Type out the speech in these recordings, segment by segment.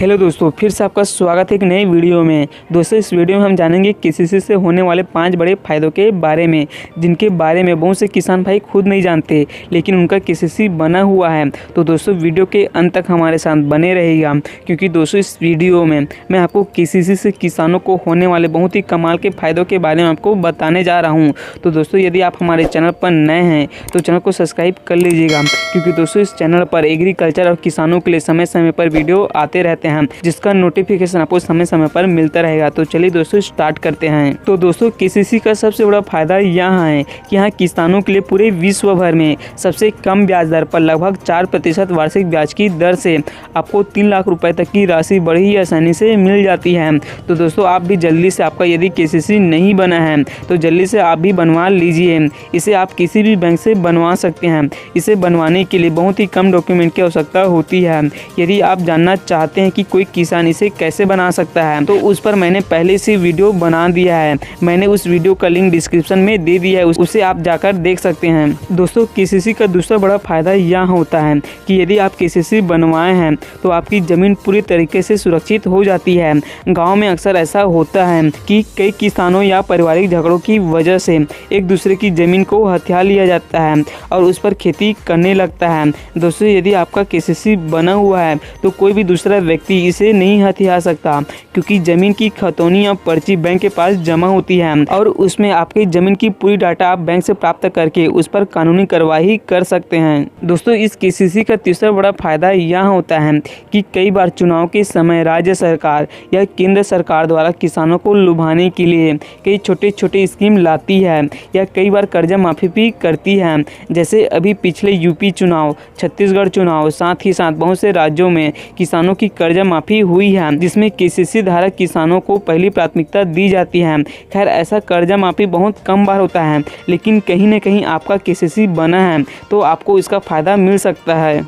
Hello दोस्तों, फिर से आपका स्वागत है एक नई वीडियो में। दोस्तों, इस वीडियो में हम जानेंगे केसीसी से होने वाले 5 बड़े फ़ायदों के बारे में, जिनके बारे में बहुत से किसान भाई खुद नहीं जानते, लेकिन उनका केसीसी बना हुआ है। तो दोस्तों, वीडियो के अंत तक हमारे साथ बने रहेगा, क्योंकि दोस्तों इस वीडियो में मैं आपको केसीसी से किसानों को होने वाले बहुत ही कमाल के फ़ायदों के बारे में आपको बताने जा रहा हूँ। तो दोस्तों, यदि आप हमारे चैनल पर नए हैं तो चैनल को सब्सक्राइब कर लीजिएगा, क्योंकि दोस्तों इस चैनल पर एग्रीकल्चर और किसानों के लिए समय समय पर वीडियो आते रहते हैं, जिसका नोटिफिकेशन आपको समय समय पर मिलता रहेगा। तो चलिए दोस्तों स्टार्ट करते हैं। तो दोस्तों, केसीसी का सबसे बड़ा फायदा यहाँ है कि यहाँ किसानों के लिए पूरे विश्व भर में सबसे कम ब्याज दर पर लगभग 4% वार्षिक ब्याज की दर से आपको 3 लाख रुपए तक की राशि बड़ी ही आसानी से मिल जाती है। तो दोस्तों, आप भी जल्दी से, आपका यदि केसीसी नहीं बना है तो जल्दी से आप भी बनवा लीजिए। इसे आप किसी भी बैंक से बनवा सकते हैं। इसे बनवाने के लिए बहुत ही कम डॉक्यूमेंट की आवश्यकता होती है। यदि आप जानना चाहते हैं कि कोई किसान इसे कैसे बना सकता है, तो उस पर मैंने पहले से वीडियो बना दिया है। मैंने उस वीडियो का लिंक डिस्क्रिप्शन में दे दिया है, उसे आप जाकर देख सकते हैं। दोस्तों, केसीसी का दूसरा बड़ा फायदा यह होता है कि यदि आप केसीसी बनवाए हैं तो आपकी ज़मीन पूरी तरीके से सुरक्षित हो जाती है। गाँव में अक्सर ऐसा होता है कि कई किसानों या पारिवारिक झगड़ों की वजह से एक दूसरे की ज़मीन को हथिया लिया जाता है और उस पर खेती करने लगता है। दोस्तों, यदि आपका केसीसी बना हुआ है तो कोई भी दूसरा व्यक्ति इसे नहीं हथिया सकता, क्योंकि ज़मीन की खतौनी या पर्ची बैंक के पास जमा होती है और उसमें आपकी ज़मीन की पूरी डाटा आप बैंक से प्राप्त करके उस पर कानूनी कार्रवाई कर सकते हैं। दोस्तों, इस केसीसी का तीसरा बड़ा फायदा यह होता है कि कई बार चुनाव के समय राज्य सरकार या केंद्र सरकार द्वारा किसानों को लुभाने के लिए कई छोटे छोटे स्कीम लाती है या कई बार कर्जा माफ़ी भी करती है। जैसे अभी पिछले यूपी चुनाव, छत्तीसगढ़ चुनाव, साथ ही साथ बहुत से राज्यों में किसानों की कर्जा माफ़ी हुई है, जिसमें केसीसी धारक किसानों को पहली प्राथमिकता दी जाती है। खैर, ऐसा कर्जा माफ़ी बहुत कम बार होता है, लेकिन कहीं न कहीं आपका केसीसी बना है तो आपको इसका फ़ायदा मिल सकता है।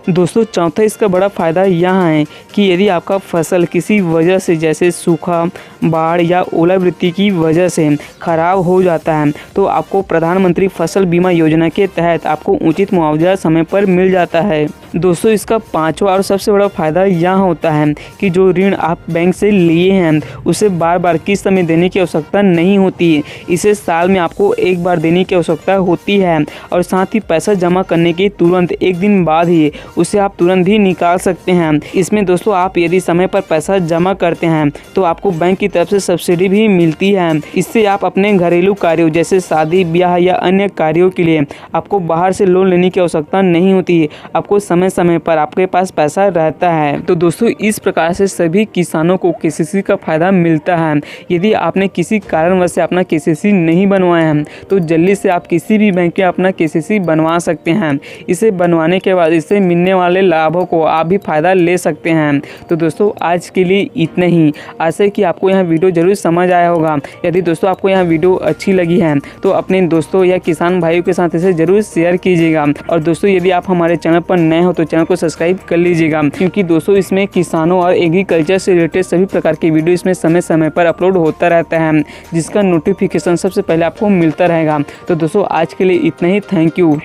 दोस्तों, चौथा इसका बड़ा फ़ायदा यहाँ है कि यदि आपका फसल किसी वजह से, जैसे सूखा, बाढ़ या ओलावृष्टि की वजह से ख़राब हो जाता है, तो आपको प्रधानमंत्री फसल बीमा योजना के तहत आपको उचित मुआवजा समय पर मिल जाता है। दोस्तों, इसका पांचवा और सबसे बड़ा फ़ायदा यह होता है कि जो ऋण आप बैंक से लिए हैं उसे बार बार किस्त में देने की आवश्यकता नहीं होती है। इसे साल में आपको एक बार देने की आवश्यकता होती है और साथ ही पैसा जमा करने के तुरंत एक दिन बाद ही उसे आप तुरंत भी निकाल सकते हैं। इसमें दोस्तों, आप यदि समय पर पैसा जमा करते हैं तो आपको बैंक की तरफ से सब्सिडी भी मिलती है। इससे आप अपने घरेलू कार्यों जैसे शादी ब्याह या अन्य कार्यों के लिए आपको बाहर से लोन लेने की आवश्यकता नहीं होती। आपको समय समय पर आपके पास पैसा रहता है। तो दोस्तों, इस प्रकार से सभी किसानों को केसीसी का फायदा मिलता है। यदि आपने किसी कारणवश से अपना केसीसी नहीं बनवाया है तो जल्दी से आप किसी भी बैंक में अपना केसीसी बनवा सकते हैं। इसे बनवाने के बाद इससे मिलने वाले लाभों को आप भी फायदा ले सकते हैं। तो दोस्तों, आज के लिए इतना ही। आशा है कि आपको यह वीडियो जरूर समझ आया होगा। यदि दोस्तों आपको यह वीडियो अच्छी लगी है तो अपने दोस्तों या किसान भाइयों के साथ इसे जरूर शेयर कीजिएगा। और दोस्तों, यदि आप हमारे चैनल पर नए हो तो चैनल को सब्सक्राइब कर लीजिएगा, क्योंकि दोस्तों इसमें किसानों और एग्रीकल्चर से रिलेटेड सभी प्रकार के वीडियो इसमें समय समय पर अपलोड होता रहता है, जिसका नोटिफिकेशन सबसे पहले आपको मिलता रहेगा। तो दोस्तों, आज के लिए इतना ही। Thank you.